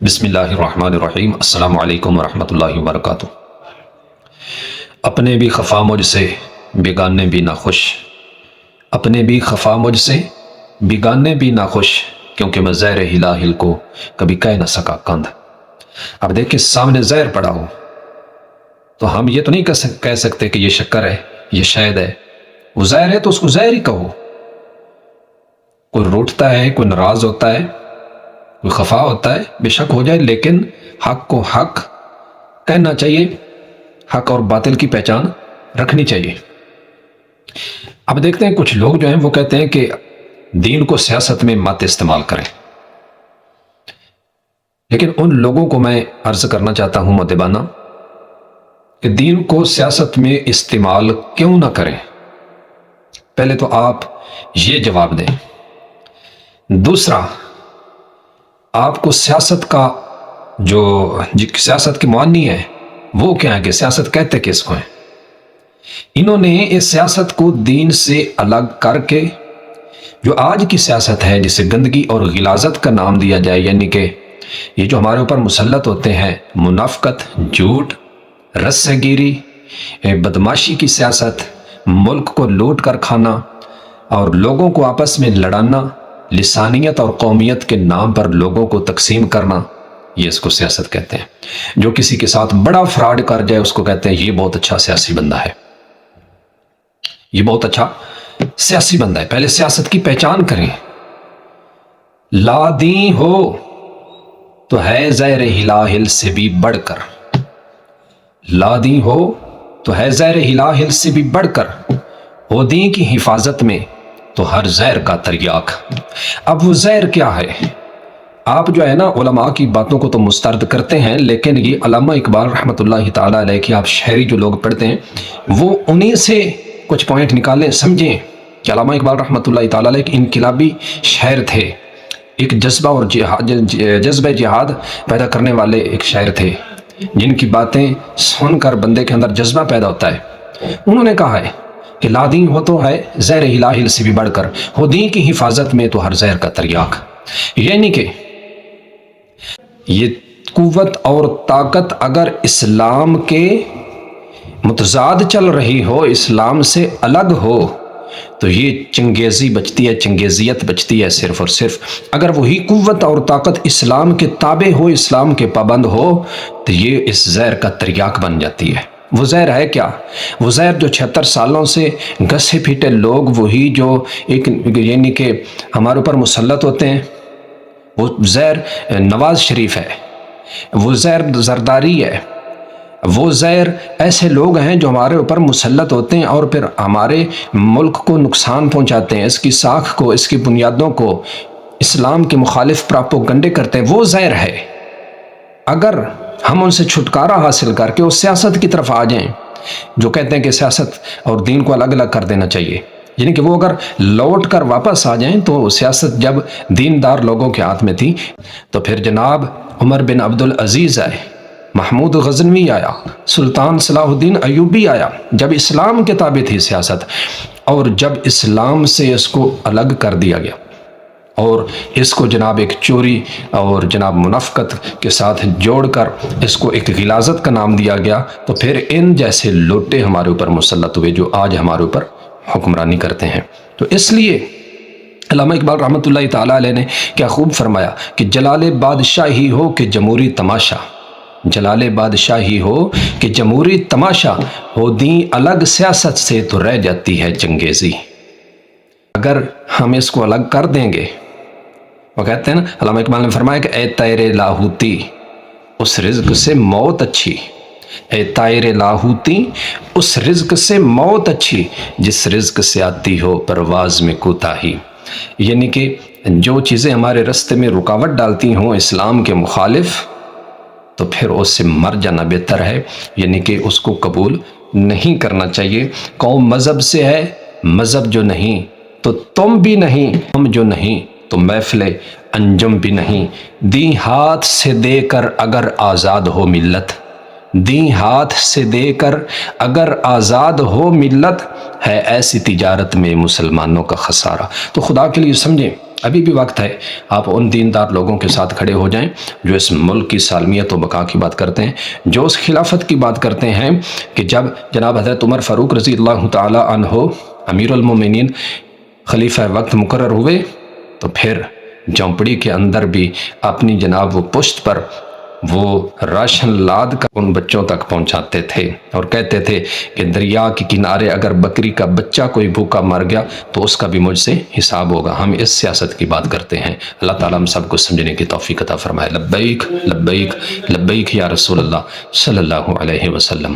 بسم اللہ الرحمن الرحیم۔ السلام علیکم ورحمۃ اللہ وبرکاتہ۔ اپنے بھی خفا مجھ سے بیگانے بھی نہ خوش، اپنے بھی خفا مجھ سے بیگانے بھی نہ خوش، کیونکہ میں زہر ہلا ہل کو کبھی کہہ نہ سکا کند۔ اب دیکھیں سامنے زہر پڑا ہو تو ہم یہ تو نہیں کہہ سکتے کہ یہ شکر ہے، یہ شہد ہے۔ وہ زہر ہے تو اس کو زہر ہی کہو۔ کوئی روٹتا ہے، کوئی ناراض ہوتا ہے، کوئی خفا ہوتا ہے، بے شک ہو جائے، لیکن حق کو حق کہنا چاہیے، حق اور باطل کی پہچان رکھنی چاہیے۔ اب دیکھتے ہیں کچھ لوگ جو ہیں وہ کہتے ہیں کہ دین کو سیاست میں مت استعمال کریں، لیکن ان لوگوں کو میں عرض کرنا چاہتا ہوں مدبانہ کہ دین کو سیاست میں استعمال کیوں نہ کریں۔ پہلے تو آپ یہ جواب دیں۔ دوسرا، آپ کو سیاست کا جو سیاست کے معنی ہے وہ کیا ہے، کہ سیاست کہتے کس کو ہیں؟ انہوں نے اس سیاست کو دین سے الگ کر کے جو آج کی سیاست ہے، جسے گندگی اور غلاظت کا نام دیا جائے، یعنی کہ یہ جو ہمارے اوپر مسلط ہوتے ہیں، منافقت، جھوٹ، رسے گیری، بدماشی کی سیاست، ملک کو لوٹ کر کھانا اور لوگوں کو آپس میں لڑانا، لسانیت اور قومیت کے نام پر لوگوں کو تقسیم کرنا، یہ اس کو سیاست کہتے ہیں۔ جو کسی کے ساتھ بڑا فراڈ کر جائے اس کو کہتے ہیں یہ بہت اچھا سیاسی بندہ ہے، یہ بہت اچھا سیاسی بندہ ہے۔ پہلے سیاست کی پہچان کریں۔ لا دین ہو تو ہے زہر ہلا ہل سے بھی بڑھ کر، لا دین ہو تو ہے زہر ہلا ہل سے بھی بڑھ کر، ہو دین کی حفاظت میں تو ہر زہر کا تریاک۔ اب وہ زہر کیا ہے؟ آپ جو ہے نا علماء کی باتوں کو تو مسترد کرتے ہیں، لیکن یہ علامہ اقبال رحمۃ اللہ تعالیٰ علیہ کی آپ شاعری جو لوگ پڑھتے ہیں وہ انہی سے کچھ پوائنٹ نکالیں، سمجھیں کہ علامہ اقبال رحمۃ اللہ تعالیٰ علیہ ایک انقلابی شاعر تھے، ایک جذبہ اور جذبہ جہاد پیدا کرنے والے ایک شاعر تھے، جن کی باتیں سن کر بندے کے اندر جذبہ پیدا ہوتا ہے۔ انہوں نے کہا ہے کہ لا دین ہو تو ہے زہر ہلا ہل سے بھی بڑھ کر، ہو دین کی حفاظت میں تو ہر زہر کا تریاک۔ یعنی کہ یہ قوت اور طاقت اگر اسلام کے متضاد چل رہی ہو، اسلام سے الگ ہو، تو یہ چنگیزی بچتی ہے، چنگیزیت بچتی ہے صرف اور صرف اگر وہی قوت اور طاقت اسلام کے تابع ہو، اسلام کے پابند ہو، تو یہ اس زہر کا تریاک بن جاتی ہے۔ وہ زہر ہے کیا؟ وہ زہر جو 76 سالوں سے گھسے پھیٹے لوگ، وہی جو ایک یعنی کہ ہمارے اوپر مسلط ہوتے ہیں، وہ زہر نواز شریف ہے، وہ زہر زرداری ہے، وہ زہر ایسے لوگ ہیں جو ہمارے اوپر مسلط ہوتے ہیں اور پھر ہمارے ملک کو نقصان پہنچاتے ہیں، اس کی ساکھ کو، اس کی بنیادوں کو، اسلام کے مخالف پراپوگنڈے کرتے ہیں۔ وہ زہر ہے۔ اگر ہم ان سے چھٹکارا حاصل کر کے اس سیاست کی طرف آ جائیں جو کہتے ہیں کہ سیاست اور دین کو الگ الگ کر دینا چاہیے، یعنی کہ وہ اگر لوٹ کر واپس آ جائیں تو سیاست جب دیندار لوگوں کے ہاتھ میں تھی، تو پھر جناب عمر بن عبد العزیز آئے، محمود غزنوی آیا، سلطان صلاح الدین ایوبی آیا، جب اسلام کے تابع تھی سیاست، اور جب اسلام سے اس کو الگ کر دیا گیا اور اس کو جناب ایک چوری اور جناب منافقت کے ساتھ جوڑ کر اس کو ایک غلاظت کا نام دیا گیا، تو پھر ان جیسے لوٹے ہمارے اوپر مسلط ہوئے جو آج ہمارے اوپر حکمرانی کرتے ہیں۔ تو اس لیے علامہ اقبال رحمۃ اللہ تعالیٰ علیہ نے کیا خوب فرمایا کہ جلال بادشاہی ہو کہ جمہوری تماشا، جلال بادشاہی ہو کہ جمہوری تماشا، ہو دین الگ سیاست سے تو رہ جاتی ہے چنگیزی۔ اگر ہم اس کو الگ کر دیں گے، وہ کہتے ہیں نا، علامہ اقبال نے فرمایا کہ اے طیر لاہوتی اس رزق سے موت اچھی، اے طائر لاہوتی اس رزق سے موت اچھی، جس رزق سے آتی ہو پرواز میں کوتاہی۔ یعنی کہ جو چیزیں ہمارے راستے میں رکاوٹ ڈالتی ہوں اسلام کے مخالف، تو پھر اس سے مر جانا بہتر ہے، یعنی کہ اس کو قبول نہیں کرنا چاہیے۔ قوم مذہب سے ہے، مذہب جو نہیں تو تم بھی نہیں، تم جو نہیں تو محفل انجم بھی نہیں۔ دیں ہاتھ سے دے کر اگر آزاد ہو ملت، دیں ہاتھ سے دے کر اگر آزاد ہو ملت، ہے ایسی تجارت میں مسلمانوں کا خسارہ۔ تو خدا کے لیے سمجھیں ابھی بھی وقت ہے، آپ ان دیندار لوگوں کے ساتھ کھڑے ہو جائیں جو اس ملک کی سالمیت و بقا کی بات کرتے ہیں، جو اس خلافت کی بات کرتے ہیں کہ جب جناب حضرت عمر فاروق رضی اللہ تعالی عنہ امیر المومنین خلیفہ وقت مقرر ہوئے تو پھر جھونپڑی کے اندر بھی اپنی جناب وہ پشت پر وہ راشن لاد کر ان بچوں تک پہنچاتے تھے اور کہتے تھے کہ دریا کے کنارے اگر بکری کا بچہ کوئی بھوکا مر گیا تو اس کا بھی مجھ سے حساب ہوگا۔ ہم اس سیاست کی بات کرتے ہیں۔ اللہ تعالیٰ ہم سب کو سمجھنے کی توفیق عطا فرمائے۔ لبیک لبیک لبیک یا رسول اللہ صلی اللہ علیہ وسلم۔